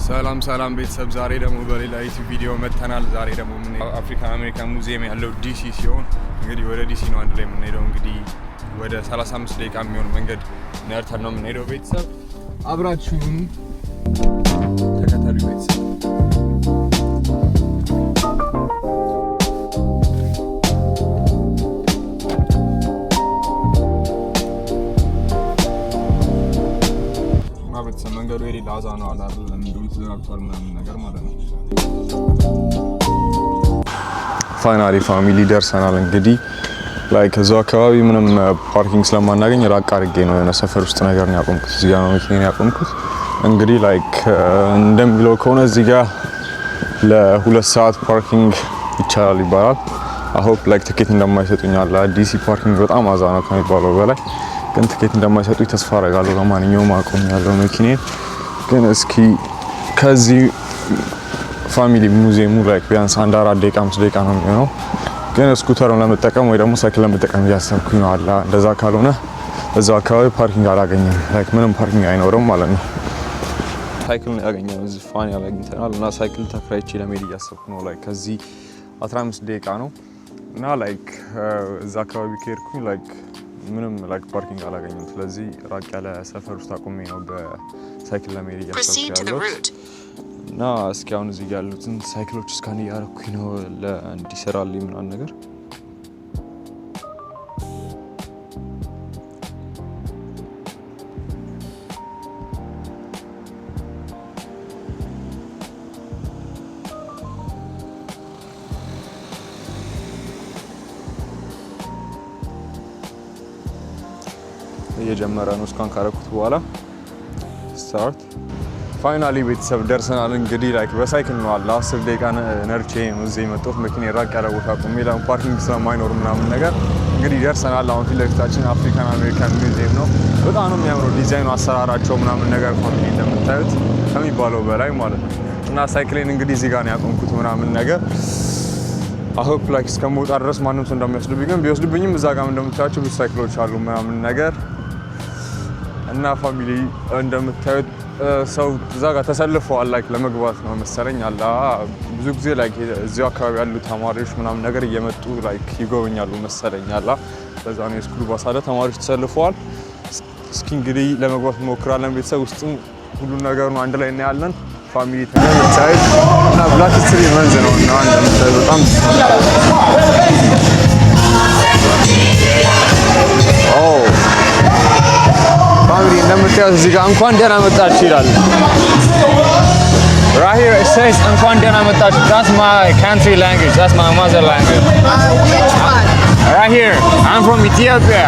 ሰላም ቤተሰብ ዛሬ ደግሞ በሌላ ዩቲዩብ ቪዲዮ መተናል። ዛሬ ደግሞ ምን አፍሪካን አሜሪካን ሙዚየም ያለው ዲሲ ሲሆን እንግዲህ ወደ ዲሲ ነው አንድ ላይ የምንሄደው። እንግዲህ ወደ 35 ደቂቃ የሚሆን መንገድ ነርተን ነው የምንሄደው። ቤተሰብ አብራችሁን ተከተሉ። ቤተሰብ መንገዱ የሌላ አዛ ነው አላር ለምንድነው ተዘጋግቷል ምናምን ነገር ማለት ነው። ፋይናሊ ፋሚሊ ደርሰናል። እንግዲህ ላይክ እዛው አካባቢ ምንም ፓርኪንግ ስለማናገኝ ራቅ አድርጌ ነው የሆነ ሰፈር ውስጥ ነገር ነው ያቆምኩት። እዚህ ጋር ነው መኪናን ያቆምኩት። እንግዲህ ላይክ እንደሚለው ከሆነ እዚህ ጋር ለ2 ሰዓት ፓርኪንግ ይቻላል ይባላል። አሆፕ ላይክ ትኬት እንደማይሰጡኝ አለ። ዲሲ ፓርኪንግ በጣም አዛ ነው ከሚባለው በላይ ግን ትኬት እንደማይሰጡኝ ተስፋ አደርጋለሁ። ለማንኛውም አቆም ያለው መኪናዬን ግን እስኪ ከዚህ ፋሚሊ ሙዚየሙ ላይክ ቢያንስ 1-4 ደቂቃ 5 ደቂቃ ነው የሚሆነው። ግን ስኩተርን ለመጠቀም ወይ ደግሞ ሳይክል ለመጠቀም እያሰብኩኝ ነው አላ። እንደዛ ካልሆነ እዛው አካባቢ ፓርኪንግ አላገኘም። ላይክ ምንም ፓርኪንግ አይኖርም ማለት ነው። ሳይክልን ያገኘነው እዚህ ፋን ያላግኝተናል እና ሳይክል ተከራይቼ ለመሄድ እያሰብኩ ነው። ላይክ ከዚህ 15 ደቂቃ ነው እና ላይክ እዛ አካባቢ ከሄድኩኝ ላይክ ምንም ላይክ ፓርኪንግ አላገኘም። ስለዚህ ራቅ ያለ ሰፈር ውስጥ አቆሜ ነው በሳይክል ለመሄድ እያሰብኩ ያለሁት እና እስኪ አሁን እዚህ ያሉትን ሳይክሎች እስካን እያደረኩኝ ነው እንዲሰራልኝ ምናምን ነገር። እየጀመረ ነው። እስካን ካረኩት በኋላ ስታርት ፋይናሊ ቤተሰብ ደርሰናል። እንግዲህ ላይክ በሳይክል ነው አለ 10 ደቂቃ ነርቼ ነው እዚህ የመጣሁት። መኪና ራቅ ያለ ቦታ ቆሜ ፓርኪንግ ስለማይኖር ምናምን ነገር እንግዲህ ደርሰናል። አሁን ፊት ለፊታችን አፍሪካን አሜሪካን ሙዚየም ነው። በጣም ነው የሚያምረው ዲዛይኑ፣ አሰራራቸው ምናምን ነገር ፋሚሊ እንደምታዩት ከሚባለው በላይ ማለት ነው። እና ሳይክሌን እንግዲህ እዚህ ጋር ነው ያቆምኩት ምናምን ነገር አሆፕ ላይክ እስከምወጣ ድረስ ማንም ሰው እንደሚወስድብኝ ግን ቢወስድብኝም እዛ ጋር እንደምታያቸው ብዙ ሳይክሎች አሉ ምናምን ነገር እና ፋሚሊ እንደምታዩት ሰው እዛ ጋር ተሰልፈዋል። ላይክ ለመግባት ነው መሰለኝ አላ። ብዙ ጊዜ ላይክ እዚያው አካባቢ ያሉ ተማሪዎች ምናምን ነገር እየመጡ ላይክ ይጎበኛሉ መሰለኝ አላ። ለዛ ነው የስኩል ባስ አለ፣ ተማሪዎች ተሰልፈዋል። እስኪ እንግዲህ ለመግባት እንሞክራለን። ቤተሰብ ውስጥም ሁሉን ነገር ነው አንድ ላይ እናያለን። ፋሚሊ ተገኝታይት እና ብላክ ስትሪት መንዝ ነው እና እንደምታዩት በጣም ፋሚሊ እንደምታዩት እዚህ ጋር እንኳን ደህና መጣችሁ ይላል። Right here it says እንኳን ደህና መጣችሁ. That's my country language. That's my mother language. Which one? Right here. I'm from Ethiopia.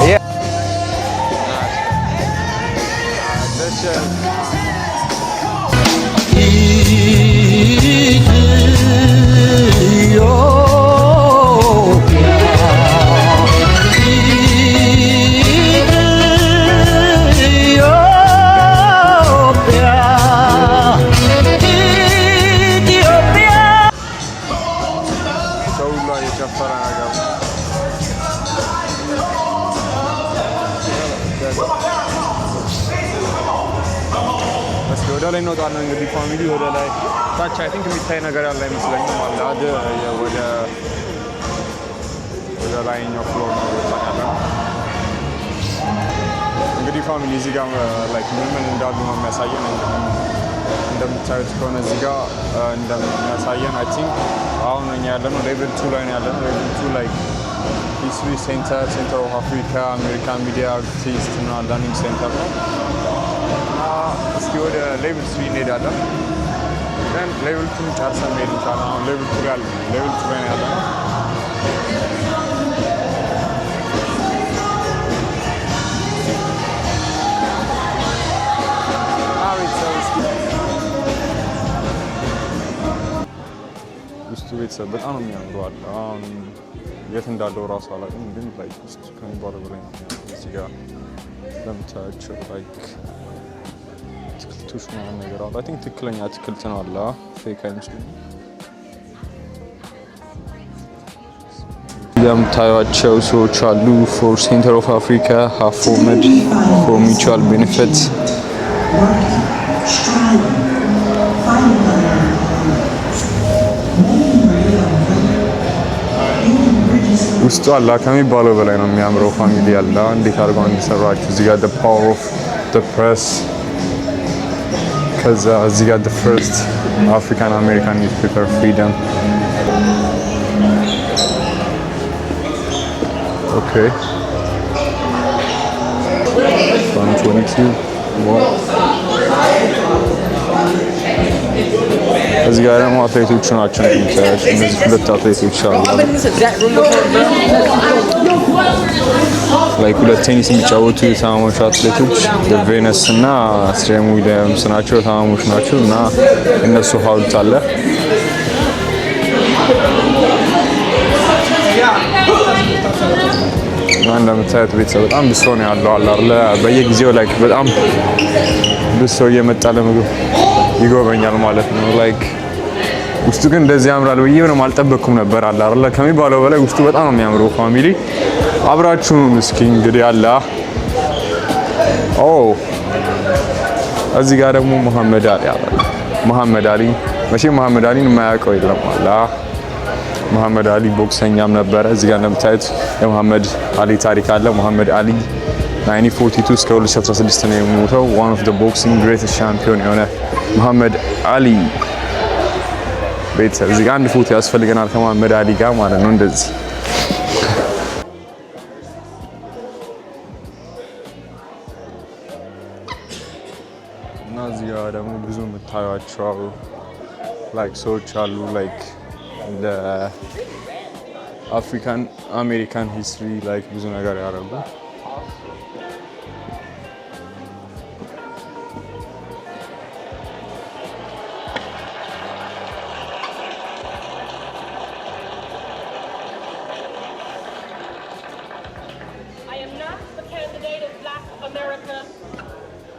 Yeah. ወደ ላይ እንወጣለን እንግዲህ ፋሚሊ ወደ ላይ ታች አይ ቲንክ የሚታይ ነገር ያለ አይመስለኝም አለ ወደ ላይኛው ፍሎር ነው ያለው። እንግዲህ ፋሚሊ እዚህ ጋር ላይክ ምን እንዳሉ ነው የሚያሳየን። እንደምታዩት ከሆነ እዚህ ጋር እንደሚያሳየን አይ ቲንክ አሁን እኛ ያለነው ሌቭል 2 ላይ ነው ያለነው። ሌቭል 2 ላይክ ሂስትሪ ሴንተር ኦፍ አፍሪካ አሜሪካን ሚዲያ አርቲስት እና ለርኒንግ ሴንተር ነው። እስኪ ወደ ሌቭል 3 እንሄዳለን። ግን ሌቭል 2 ጨርሰን መሄድ እንችላለን። አሁን ሌቭል 2 ላይ ነው ያለነው። ውስጡ ቤተሰብ በጣም ነው የሚያምረው አለ። አሁን የት እንዳለው ራሱ አላውቅም፣ ግን ላይክ ውስጥ ከሚባለው በላይ ነው የሚያምረው። እዚህ ጋር ለምታያቸው ላይክ አትክልቶች ምናምን ነገር አለ። አይ ቲንክ ትክክለኛ አትክልት ነው አለ፣ ፌክ አይመስለኝም። የምታዩቸው ሰዎች አሉ። ፎር ሴንተር ኦፍ አፍሪካ ሃፍ ፎርምድ ፎር ሚቹዋል ቤኔፊት ውስጡ አላ ከሚባለው በላይ ነው የሚያምረው። ፋሚሊ አላ እንዴት አድርገው እንዲሰራችሁ እዚህ ጋር the power of the press ከዛ እዚህ ጋር the first African American newspaper freedom okay 122 እዚህ ጋር ደግሞ አትሌቶቹ ናቸው። እነዚህ ሁለት አትሌቶች አሉ። ላይክ ሁለት ቴኒስ የሚጫወቱ የታማሞች አትሌቶች ቬነስ እና ስትሬም ዊሊያምስ ናቸው። ታማሞች ናቸው እና እነሱ ሀውልት አለ። እንደምታዩት ቤተሰብ በጣም ብሶ ነው ያለው አለ በየጊዜው ላይክ በጣም ብሶ እየመጣ ለምግብ ይጎበኛል ማለት ነው። ላይክ ውስጡ ግን እንደዚህ ያምራል ብዬ ምንም አልጠበቅኩም ነበር አለ አይደል? ከሚባለው በላይ ውስጡ በጣም ነው የሚያምረው። ፋሚሊ አብራችሁን እስኪ እንግዲህ አለ እዚህ ጋር ደግሞ መሐመድ አሊ አለ። መሐመድ አሊ መቼም መሐመድ አሊን የማያውቀው የለም አለ። መሐመድ አሊ ቦክሰኛም ነበረ። እዚህ ጋር እንደምታዩት የመሐመድ አሊ ታሪክ አለ። መሐመድ አሊ 1942 እስከ 2016 ነው የሞተው። one of the boxing greatest champion የሆነ መሐመድ አሊ ቤተሰብ እዚህ ጋር አንድ ፎቶ ያስፈልገናል ከመሐመድ አሊ ጋር ማለት ነው። እንደዚህ እና እዚህ ጋር ደግሞ ብዙ የምታዩቸው ላይክ ሰዎች አሉ ላይክ ለአፍሪካን አሜሪካን ሂስትሪ ላይክ ብዙ ነገር ያደረጉ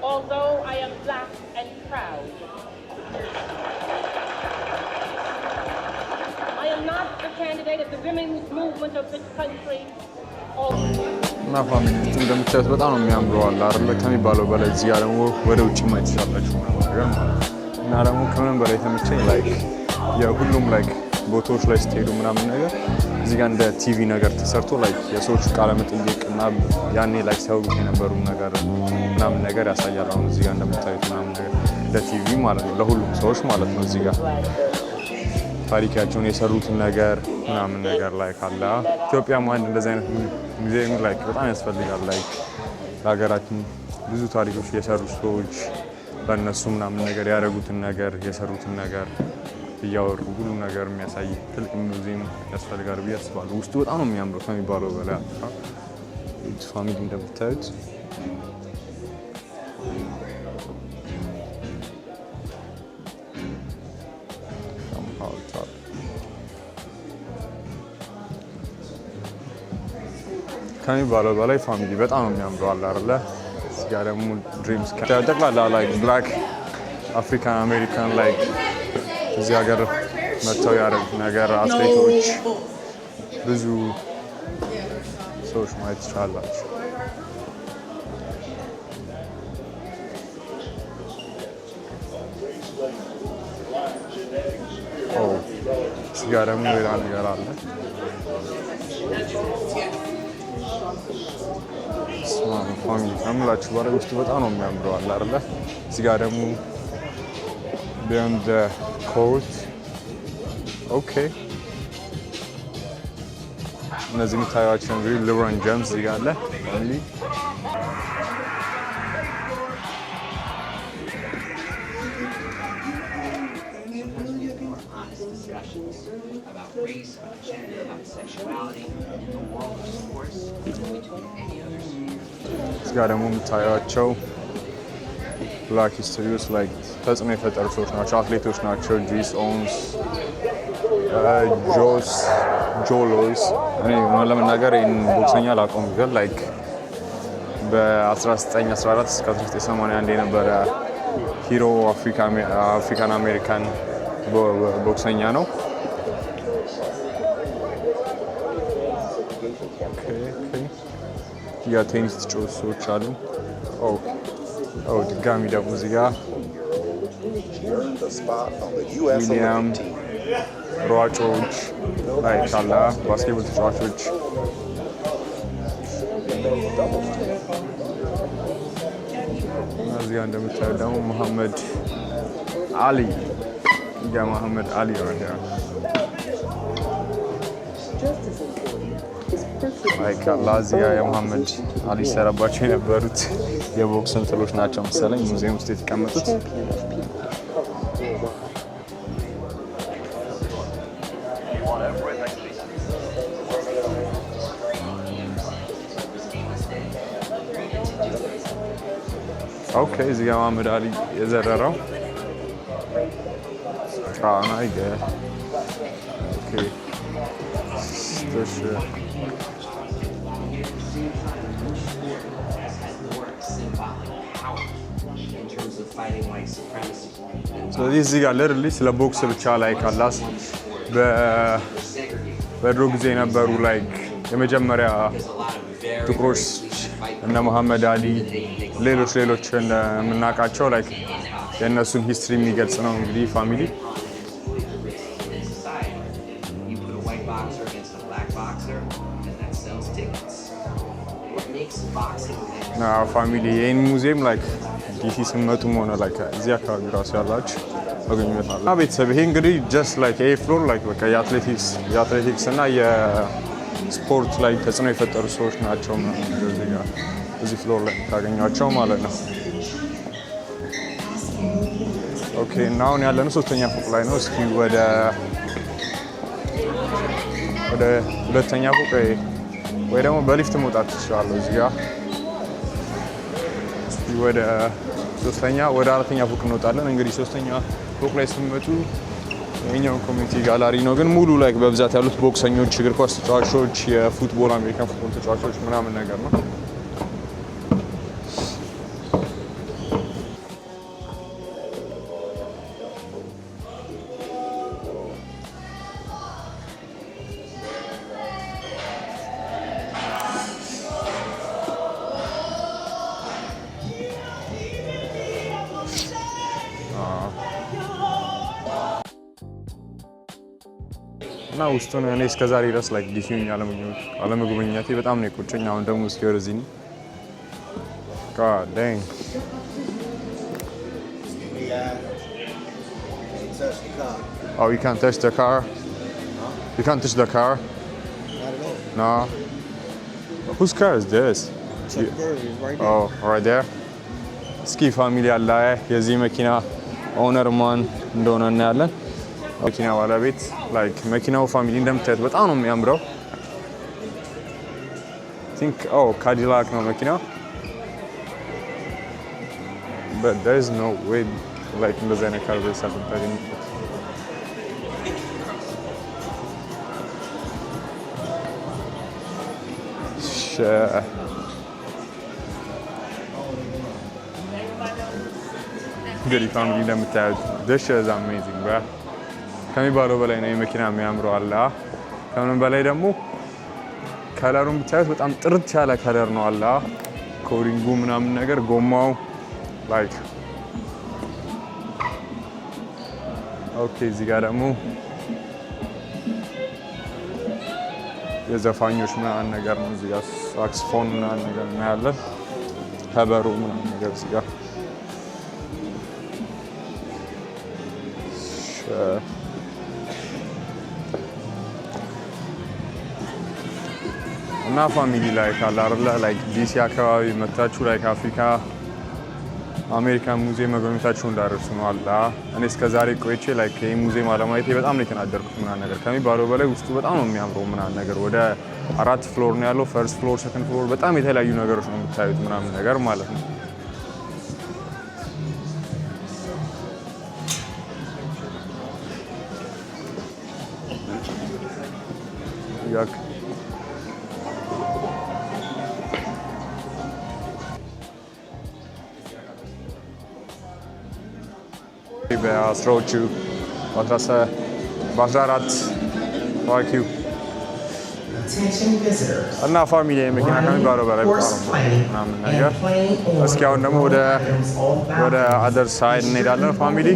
although I am black and proud. I am not the candidate of the women's movement of this country. እና ፋሚሊ እንደምታዩት በጣም ነው የሚያምረው አለ አይደል? ከሚባለው በላይ እዚህ ጋር ደግሞ ወደ ውጭ ማየት ትችላላችሁ ነገር ማለት ነው። እና ደግሞ ከምንም በላይ ተመቸኝ ላይክ የሁሉም ላይክ ቦታዎች ላይ ስትሄዱ ምናምን ነገር እዚህ ጋር እንደ ቲቪ ነገር ተሰርቶ ላይክ የሰዎች ቃለ መጠይቅ እና ያኔ ላይክ ሲያወሩት የነበሩ ነገር ምናምን ነገር ያሳያል። አሁን እዚህ ጋር እንደምታዩት ምናምን ነገር እንደ ቲቪ ማለት ነው ለሁሉም ሰዎች ማለት ነው። እዚህ ጋር ታሪካቸውን የሰሩትን ነገር ምናምን ነገር ላይክ አለ። ኢትዮጵያም አንድ እንደዚህ አይነት ሙዚየም ላይክ በጣም ያስፈልጋል። ላይክ ለሀገራችን ብዙ ታሪኮች የሰሩ ሰዎች በእነሱ ምናምን ነገር ያደረጉትን ነገር የሰሩትን ነገር እያወሩ ሁሉ ነገር የሚያሳይ ትልቅ ሙዚየም ያስፈልጋል ብዬ አስባለሁ። ውስጡ በጣም ነው የሚያምረው ከሚባለው በላይ ፋሚሊ እንደምታዩት ከሚባለው በላይ ፋሚሊ በጣም ነው የሚያምረው አለ አይደለ? እዚህ ጋር ደግሞ ድሪምስ ጠቅላላ ላይክ ብላክ አፍሪካን አሜሪካን ላይክ እዚህ ሀገር መጥተው ያደረጉት ነገር አትሌቶች ብዙ ሰዎች ማየት ትችላላችሁ። እዚህ ጋር ደግሞ ሌላ ነገር አለ። ፋሚሊ ከምላችሁ በላይ ውስጡ በጣም ነው የሚያምረው አለ አይደለ? እዚህ ጋር ደግሞ beyond the court okay እነዚህ የምታዩዋቸው እንግዲህ ሊብሮን ጄምስ እዚህ ጋር አለ ፋሚሊ እዚህ ጋር ደግሞ የምታዩዋቸው ብላክ ሂስትሪ ውስጥ ላይክ ተጽዕኖ የፈጠሩ ሰዎች ናቸው፣ አትሌቶች ናቸው። ጂስ ኦውንስ፣ ጆሎስ እኔ ለመናገር ይህን ቦክሰኛ አላውቀውም፣ ግን ላይክ በ1914 እስከ 1981 የነበረ ሂሮ አፍሪካን አሜሪካን ቦክሰኛ ነው። ያ ቴኒስ ተጫዋች ሰዎች አሉ። ድጋሚ ደግሞ እዚህ ጋር ዊሊያም ሯጮች ላይ ካላ ባስኬትቦል ተጫዋቾች እዚህ ጋር እንደምታዩት ደግሞ መሐመድ አሊ መሐመድ አሊ ነው። ካላ እዚህ ጋር የመሐመድ አሊ ሲሰራባቸው የነበሩት የቦክስ እንትሎች ናቸው መሰለኝ ሙዚየም ውስጥ የተቀመጡት። እዚህ ጋር መሐመድ አሊ የዘረረው ጣና ስለዚህ እዚህ ጋር ለርሊ ስለ ቦክስ ብቻ ላይ ካላስ በድሮ ጊዜ የነበሩ ላይክ የመጀመሪያ ጥቁሮች እነ መሐመድ አሊ ሌሎች እንደምናውቃቸው ላይክ የእነሱን ሂስትሪ የሚገልጽ ነው። እንግዲህ ፋሚሊ ይህን ሙዚየም ላይክ ዲሲ ስመጡም ሆነ ላይክ እዚህ አካባቢ ራሱ ያላችሁ ማግኘት አለ። ቤተሰብ ይሄ እንግዲህ ጀስት ላይክ ይሄ ፍሎር ላይክ በቃ የአትሌቲክስ እና የስፖርት ላይ ተጽዕኖ የፈጠሩ ሰዎች ናቸው እዚህ ፍሎር ላይ ታገኟቸው ማለት ነው። እና አሁን ያለነው 3ኛ ፎቅ ላይ ነው። እስኪ ወደ ሁለተኛ ፎቅ ወይ ደግሞ በሊፍት መውጣት ትችላለሁ። እዚህ ጋር ወደ 4ኛ ፎቅ እንወጣለን። እንግዲህ 3ኛ ፎቅ ላይ ስንመጡ የኛው ኮሚኒቲ ጋላሪ ነው፣ ግን ሙሉ ላይ በብዛት ያሉት ቦክሰኞች፣ እግር ኳስ ተጫዋቾች፣ የፉትቦል አሜሪካን ፉትቦል ተጫዋቾች ምናምን ነገር ነው። እና ውስጡን እኔ እስከዛሬ ድረስ ላይክ ዲሲውን አለመጎብኘቴ በጣም ነው የቆጨኝ። አሁን ደግሞ እስኪ ወደዚህ ነው God dang. Oh, you can't touch the car? You can't touch the car? No. Whose car is this? Oh, right there. እስኪ ፋሚሊ አለ የዚህ መኪና ኦነር ማን እንደሆነ እናያለን። መኪና ባለቤት ላይክ መኪናው ፋሚሊ እንደምታዩት በጣም ነው የሚያምረው። ቲንክ ካዲላክ ነው መኪናው። but there is no way like እንደዚህ አይነት ካር ቤት ሳትታገኝ እንግዲህ ፋሚሊ እንደምታዩት this is amazing bro ከሚባለው በላይ ነው የመኪና የሚያምረው አለ። ከምንም በላይ ደግሞ ከለሩን ብታዩት በጣም ጥርት ያለ ከለር ነው አለ። ኮሪንጉ ምናምን ነገር ጎማው ላይክ እዚህ ጋር ደግሞ የዘፋኞች ምናምን ነገር ነው። እዚህ ጋር ሳክስፎን ምናምን ነገር እናያለን። ከበሮ ምናምን ነገር እዚህ ጋር እና ፋሚሊ ላይ ካለ አይደለ ላይክ ዲሲ አካባቢ መታችሁ ላይክ አፍሪካ አሜሪካን ሙዚየም መጎብኘታችሁ እንዳደረሱ ነው አላ። እኔ እስከዛሬ ቆይቼ ላይክ ይሄ ሙዚየም አለማየቴ በጣም ነው የተናደርኩት ምናምን ነገር ከሚባለው በላይ ውስጡ በጣም ነው የሚያምረው ምናምን ነገር። ወደ 4 ፍሎር ነው ያለው። ፈርስት ፍሎር፣ ሰከንድ ፍሎር በጣም የተለያዩ ነገሮች ነው የምታዩት ምናምን ነገር ማለት ነው። በአስራዎቹ በ14 ታዋቂው እና ፋሚሊ መኪና ከሚባለው በላይ ምናምን ነገር እስኪ አሁን ደግሞ ወደ አደር ሳይድ እንሄዳለን ፋሚሊ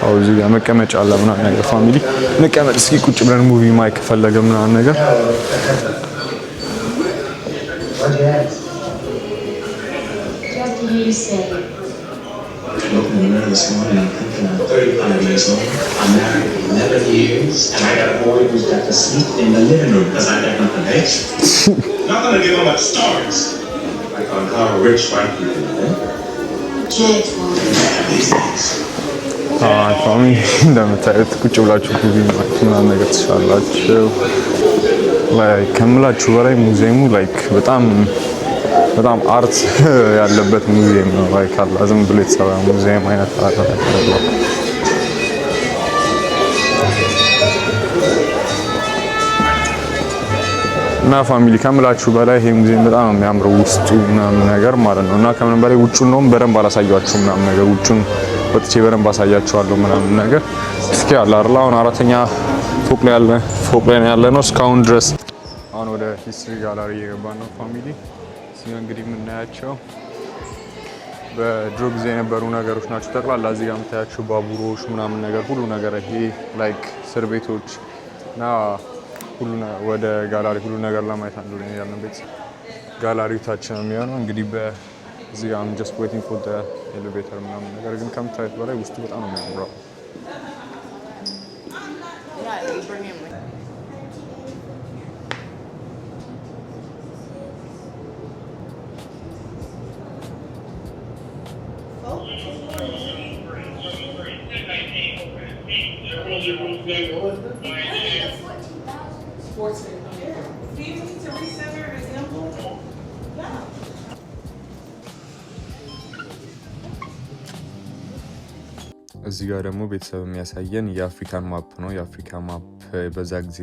አው እዚህ ጋር መቀመጫ አለ ምናምን ነገር ፋሚሊ መቀመጥ እስኪ ቁጭ ብለን ሙቪ ማይክ ፈለገ ምናምን ነገር This morning, I'm 35 years old. I'm married 11 years, and I got a boy who's got to sleep in the living room because I got nothing else. Not gonna give him like stars, like on how rich white people live. ፋሚሊ እንደምታዩት ቁጭ ብላችሁ ሙቪ ማይክ ምናምን ነገር ትችላላችሁ። ላይክ ከምላችሁ በላይ ሙዚየሙ ላይክ በጣም አርት ያለበት ሙዚየም ነው። ላይክ አላ ዝም ብሎ የተሰራ ሙዚየም አይነት አይደለም። እና ፋሚሊ ከምላችሁ በላይ ይሄ ሙዚየም በጣም የሚያምረው ውስጡ ምናምን ነገር ማለት ነው። እና ከምንም በላይ ውጩን ነው በደንብ አላሳያችሁም ምናምን ነገር ውጩን ወጥቼ በደንብ አሳያችኋለሁ ምናምን ነገር እስኪ አላ አይደል አሁን አራተኛ ፎቅ ላይ ያለ ነው እስካሁን ድረስ። አሁን ወደ ሂስትሪ ጋላሪ እየገባን ነው ፋሚሊ እዚህ እንግዲህ የምናያቸው በድሮ ጊዜ የነበሩ ነገሮች ናቸው። ጠቅላላ እዚህ ጋር የምታያቸው ባቡሮች ምናምን ነገር ሁሉ ነገር ይሄ ላይክ እስር ቤቶች እና ወደ ጋላሪ ሁሉ ነገር ለማየት አንዱ ላይ ያለን ቤት ጋላሪው ታች ነው የሚሆነው። እንግዲህ በዚህ ጋር I'm just waiting for the elevator ምናምን ነገር ግን ከምታዩት በላይ ውስጡ በጣም ነው የሚያምረው። እዚህ ጋር ደግሞ ቤተሰብ የሚያሳየን የአፍሪካን ማፕ ነው። የአፍሪካ ማፕ በዛ ጊዜ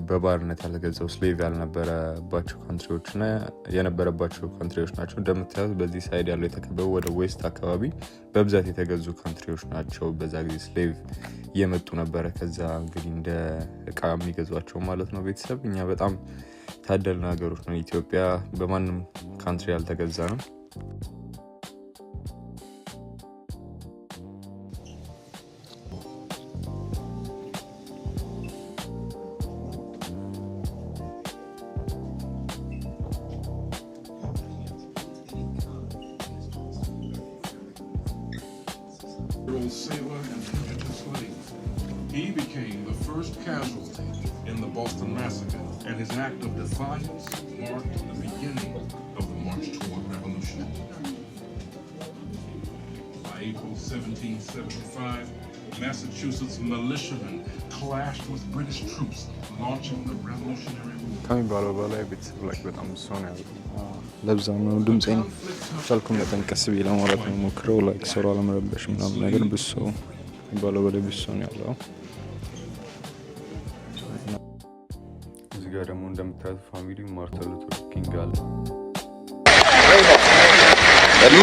በባርነት ያልተገዛው ስሌቭ ያልነበረባቸው ካንትሪዎች እና የነበረባቸው ካንትሪዎች ናቸው። እንደምታዩት በዚህ ሳይድ ያለው የተከበበው ወደ ዌስት አካባቢ በብዛት የተገዙ ካንትሪዎች ናቸው። በዛ ጊዜ ስሌቭ እየመጡ ነበረ። ከዛ እንግዲህ እንደ እቃ የሚገዟቸው ማለት ነው። ቤተሰብ እኛ በጣም ታደልን ሀገሮች ነው። ኢትዮጵያ በማንም ካንትሪ ያልተገዛ ነው። Sailor and fugitive slave. He became the first casualty in the Boston Massacre, and his act of defiance marked the beginning of the march toward revolution. By April 1775, Massachusetts militiamen clashed with British troops, launching the Revolutionary Movement. ከሚባለው በላይ ቤተሰብ ላይ በጣም ብሶ ነው ያለው። ለብዛ ነው ድምጼን ቻልኩም ለተንቀስ ብዬ ለማውራት ነው ሞክረው ላይክ ሰው አለመረበሽ ምናምን ነገር ብሶ ከሚባለው በላይ ብሶ ነው ያለው። እዚህ ጋር ደግሞ እንደምታዩት ፋሚሊ ማርቲን ሉተር ኪንግ አለ።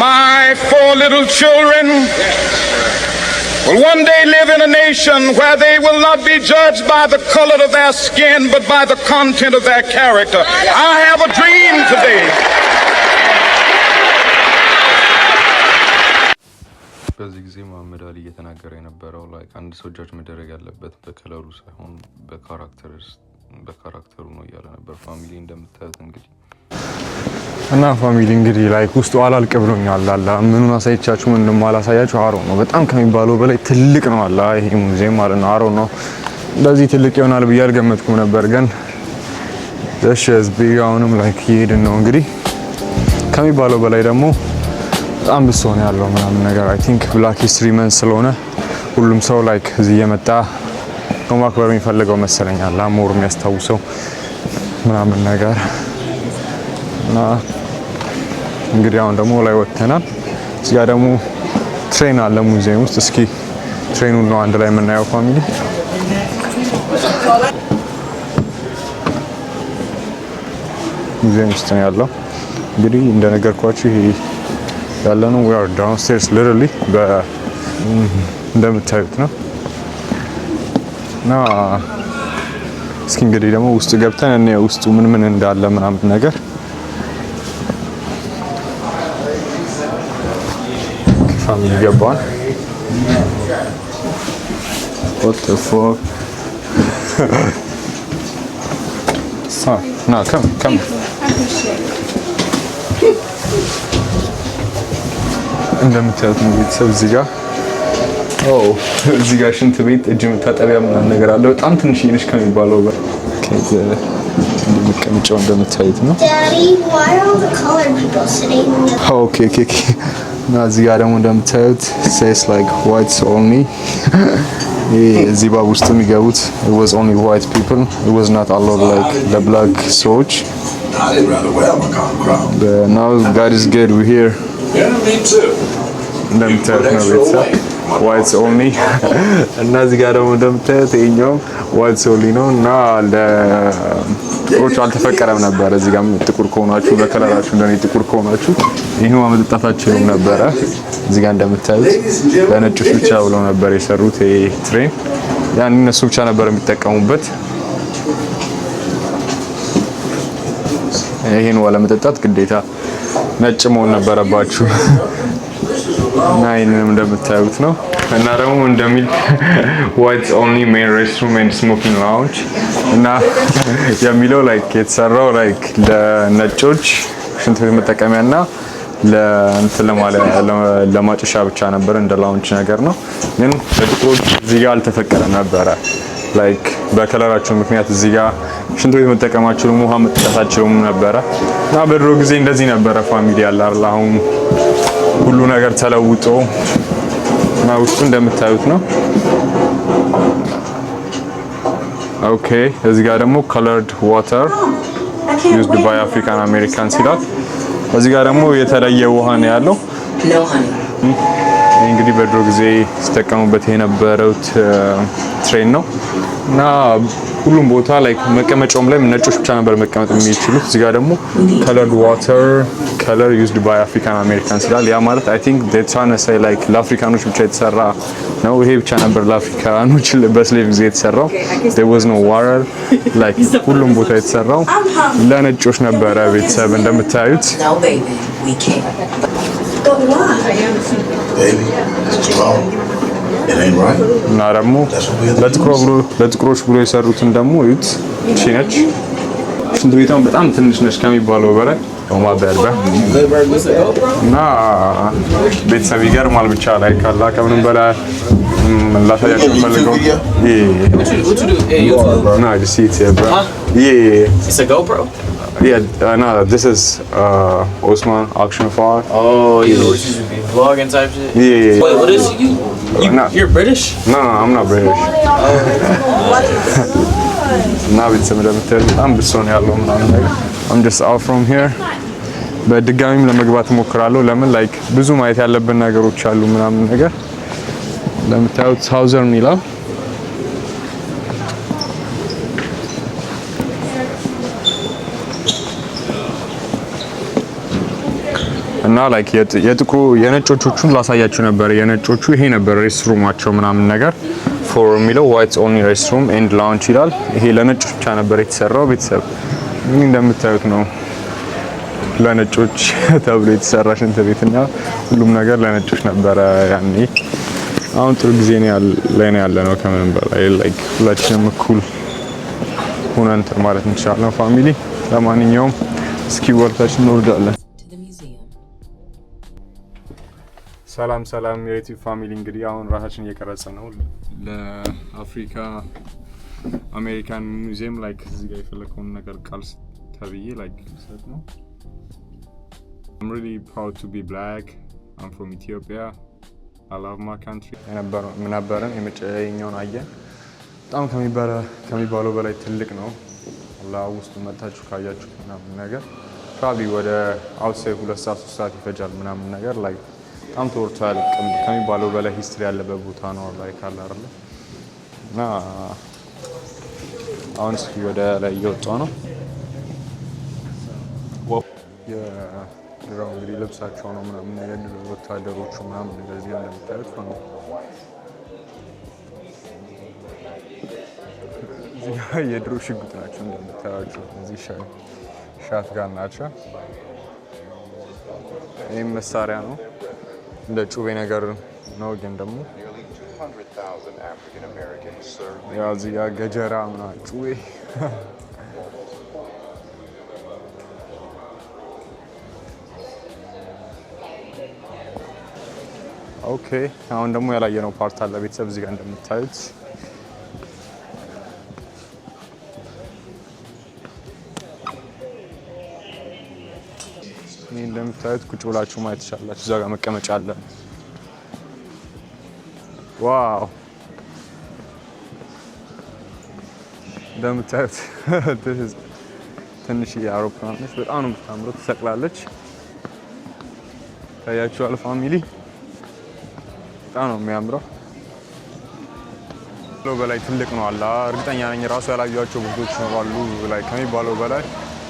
My four little children will one day live in a nation where they will not be judged by the color of their skin, but by the content of their character. I have a dream today. በዚህ ጊዜ መሐመድ አሊ እየተናገረ የነበረው ላይክ አንድ ሰው ጃጅ መደረግ ያለበት በከለሩ ሳይሆን በካራክተሩ ነው እያለ ነበር። ፋሚሊ እንደምታዩት እንግዲህ እና ፋሚሊ እንግዲህ ላይክ ውስጡ አላልቅ ብሎኛል። አላ ምኑን አሳይቻችሁ ምን እንደማላሳያችሁ አሮ ነው። በጣም ከሚባለው በላይ ትልቅ ነው። አላ ይሄ ሙዚየም ማለት ነው። አሮ ነው እንደዚህ ትልቅ ይሆናል ብዬ አልገመትኩም ነበር። ግን እሺ አሁንም ላይክ እየሄድን ነው እንግዲህ ከሚባለው በላይ ደግሞ በጣም ብሶ ነው ያለው ምናምን ነገር። አይ ቲንክ ብላክ ሂስትሪ መንዝ ስለሆነ ሁሉም ሰው ላይክ እዚህ የመጣ ነው ማክበር የሚፈልገው መሰለኝ። አላ ሞር የሚያስታውሰው ምናምን ነገር እና እንግዲህ አሁን ደግሞ ላይ ወጥተናል። እዚህ ጋር ደግሞ ትሬን አለ ሙዚየም ውስጥ። እስኪ ትሬኑን ነው አንድ ላይ የምናየው ፋሚሊ። ሙዚየም ውስጥ ነው ያለው። እንግዲህ እንደነገርኳችሁ ይሄ ያለነው we are downstairs literally እንደምታዩት ነው። እና እስኪ እንግዲህ ደግሞ ውስጥ ገብተን እኔ ውስጡ ምን እንዳለ ምናምን ነገር ፋሚሊ ገባን። what the fuck no come እንደምታዩት ነው ቤተሰብ እዚህ ጋር እዚህ ጋር ሽንት ቤት እጅ መታጠቢያ ምናምን ነገር አለ። በጣም ትንሽ ይነሽ ከሚባለው ጋር እንደምቀምጫው እንደምታዩት ነው። ኦኬ እና እዚህ ጋር ደግሞ እንደምታዩት says like whites only እዚህ ባብ ውስጥ የሚገቡት it was only white people, it was not allowed like the black ሰዎች። but now God is good, we're here. እንደምታዩት ነው ቤተሰብ whites only እና እዚህ ጋር ደግሞ እንደምታዩት ይሄኛው whites only ነው እና ለጥቁሮች አልተፈቀደም ነበር። እዚህ ጋር ጥቁር ከሆናችሁ በከለራችሁ እንደኔ ጥቁር ከሆናችሁ ይሄን ማመጣት አትችሉም ነበረ። እዚህ ጋር እንደምታዩት ለነጮች ብቻ ብለው ነበር የሰሩት ይሄ ትሬን። ያን እነሱ ብቻ ነበር የሚጠቀሙበት። ይሄን ዋላ መጠጣት ግዴታ ነጭ መሆን ነበረባችሁ። እና ይሄንንም እንደምታዩት ነው። እና ደግሞ እንደሚል whites only main restroom and smoking lounge እና የሚለው ላይክ የተሰራው ላይክ ለነጮች ሽንት ቤት መጠቀሚያና ለእንትን ለማጨሻ ብቻ ነበር፣ እንደ ላውንች ነገር ነው። ግን ለጥቁሮች እዚህ ጋር አልተፈቀደም ነበረ። ላይክ በከለራቸው ምክንያት እዚህ ጋር ሽንት ቤት መጠቀማቸው ውሃ መጠጣታቸውም ነበረ። እና በድሮ ጊዜ እንደዚህ ነበረ ፋሚሊ ያለ አይደል። አሁን ሁሉ ነገር ተለውጦ እና ውስጡ እንደምታዩት ነው። ኦኬ እዚህ ጋር ደግሞ colored water used by African Americans ይላል። እዚህ ጋር ደግሞ የተለየ ውሃ ነው ያለው። እንግዲህ በድሮ ጊዜ ሲጠቀሙበት የነበረው ትሬን ነው እና ሁሉም ቦታ ላይ መቀመጫውም ላይ ነጮች ብቻ ነበር መቀመጥ የሚችሉት። እዚህ ጋር ደግሞ colored water color used by African Americans ይላል። ያ ማለት I think they trying to say like ለአፍሪካኖች ብቻ የተሰራ ነው። ይሄ ብቻ ነበር ለአፍሪካኖች በስሌቭ ጊዜ የተሰራው። there was no water like ሁሉም ቦታ የተሰራው ለነጮች ነበረ። ቤተሰብ እንደምታዩት እና ደግሞ ለጥቁሮች ብሎ የሰሩትን ደግሞ እዩት። እሺ ነች ሽንት ቤቷን በጣም ትንሽ ነች ከሚባለው በላይ ማበርባ እና ቤተሰብ ይገርማል። ብቻ ላይ ካላ ከምንም በላይ ላሳያችሁ ፈልገው No, I just see it here, bro. Yeah. It's a GoPro? Yeah, no, this is Osman Action Far. Oh, yeah, vlogging type shit? Yeah. Wait, what is you? You're British? No, I'm not British. እና ቤተሰብ እንደምታዩት በጣም ብሶ ነው ያለው ምናምን ነገር I'm just out from here. በድጋሚም ለመግባት እሞክራለሁ። ለምን ላይክ ብዙ ማየት ያለብን ነገሮች አሉ ምናምን ነገር ለምታዩት ሳውዘርን ይላል። እና ላይክ የነጮቹን ላሳያችሁ ነበር። የነጮቹ ይሄ ነበር ሬስትሩማቸው ምናምን ነገር ፎር የሚለው whites only restroom and lounge ይላል። ይሄ ለነጮች ብቻ ነበር የተሰራው። ቤተሰብ ምን እንደምታዩት ነው ለነጮች ተብሎ የተሰራ ሽንት ቤትና ሁሉም ነገር ለነጮች ነበረ ያኔ። አሁን ጥሩ ጊዜ ነው ያለነው ከምንም በላይ ላይክ ሁላችንም እኩል ሆነን ማለት እንችላለን ፋሚሊ። ለማንኛውም እስኪ ወርታችን እንወርዳለን። ሰላም የዩቲዩብ ፋሚሊ፣ እንግዲህ አሁን ራሳችን እየቀረጸ ነው ለአፍሪካ አሜሪካን ሙዚየም ላይክ እዚህ ጋር የፈለከውን ነገር ቃል ተብዬ ላይክ ሰጥ ነው። I'm really proud to be black. I'm from Ethiopia. I love my country. ነበረን የመጨረኛውን አየን። በጣም ከሚባለው በላይ ትልቅ ነው። አላህ ውስጥ መታችሁ ካያችሁ ምናምን ነገር probably ወደ outside 2 ሰዓት 3 ሰዓት ይፈጃል ምናምን ነገር ላይክ በጣም ተወርቷል። ከሚባለው በላይ ሂስትሪ ያለበት ቦታ ነው ላይ ካለ አይደል። እና አሁን እስኪ ወደ ላይ እየወጣ ነው። ድሮ እንግዲህ ልብሳቸው ነው ምናምን ነገር ወታደሮቹ ምናምን እንደዚህ እንደምታዩት ነው። እዚህ ጋር የድሮ ሽጉጥ ናቸው እንደምታዩቸው። እዚህ ሻትጋን ናቸው። ይህም መሳሪያ ነው እንደ ጩቤ ነገር ነው፣ ግን ደግሞ ያው እዚህ ጋር ገጀራ ምናምን ጩቤ ኦኬ። አሁን ደግሞ ያላየነው ፓርት አለ ቤተሰብ እዚህ ጋር እንደምታዩት ይህ እንደምታዩት ቁጭ ብላችሁ ማየት ትችላላችሁ። እዛ ጋር መቀመጫ አለ። ዋው እንደምታዩት ትንሽዬ አውሮፕላን ነች። በጣም ነው የምታምረው። ትሰቅላለች። ታያችኋል ፋሚሊ፣ በጣም ነው የሚያምረው። በላይ ትልቅ ነው አለ። እርግጠኛ ነኝ ራሱ ያላዩዋቸው ቦታዎች ይኖራሉ። ላይ ከሚባለው በላይ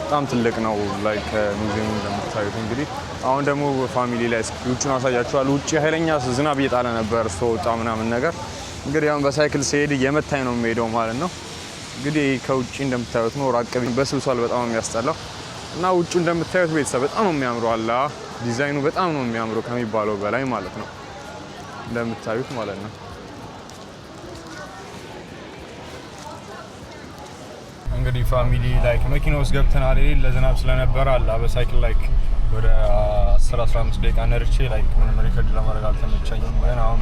በጣም ትልቅ ነው። ላይ ከሙዚየሙ እንደምታዩት እንግዲህ አሁን ደግሞ ፋሚሊ ላይ እስኪ ውጭን አሳያችኋለሁ። ውጭ ኃይለኛ ዝናብ እየጣለ ነበር። ወጣ ምናምን ነገር እንግዲህ አሁን በሳይክል ሲሄድ እየመታኝ ነው የሚሄደው ማለት ነው። እንግዲህ ከውጭ እንደምታዩት ነው። ራቅ በስብሷል። በጣም ነው የሚያስጠላው እና ውጭ እንደምታዩት ቤተሰብ በጣም ነው የሚያምረው አለ። ዲዛይኑ በጣም ነው የሚያምረው ከሚባለው በላይ ማለት ነው። እንደምታዩት ማለት ነው። እንግዲህ ፋሚሊ ላይክ መኪና ውስጥ ገብተናል። ለዝናብ ስለነበረ አላ በሳይክል ላይክ ወደ 10-15 ደቂቃ ነርቼ ላይክ ምንም ሪከርድ ለማድረግ አልተመቸኝም። ግን አሁን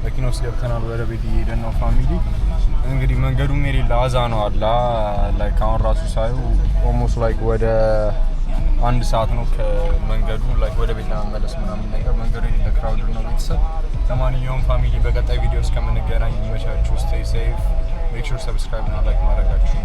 መኪና ውስጥ ገብተናል። ወደ ቤት እየሄድን ነው ፋሚሊ። እንግዲህ መንገዱም የሌለ አዛ ነው አላ። ላይክ አሁን ራሱ ሳዩ ኦልሞስት ላይክ ወደ 1 ሰዓት ነው ከመንገዱ ላይክ ወደ ቤት ለመመለስ ምናምን ነገር። መንገዱ የሌለ ክራውድ ነው ቤተሰብ። ለማንኛውም ፋሚሊ በቀጣይ ቪዲዮ እስከምንገናኝ ይመቻችሁ። ስቴይ ሴፍ። ሜክ ሹር ሰብስክራይብ እና ላይክ ማድረጋችሁ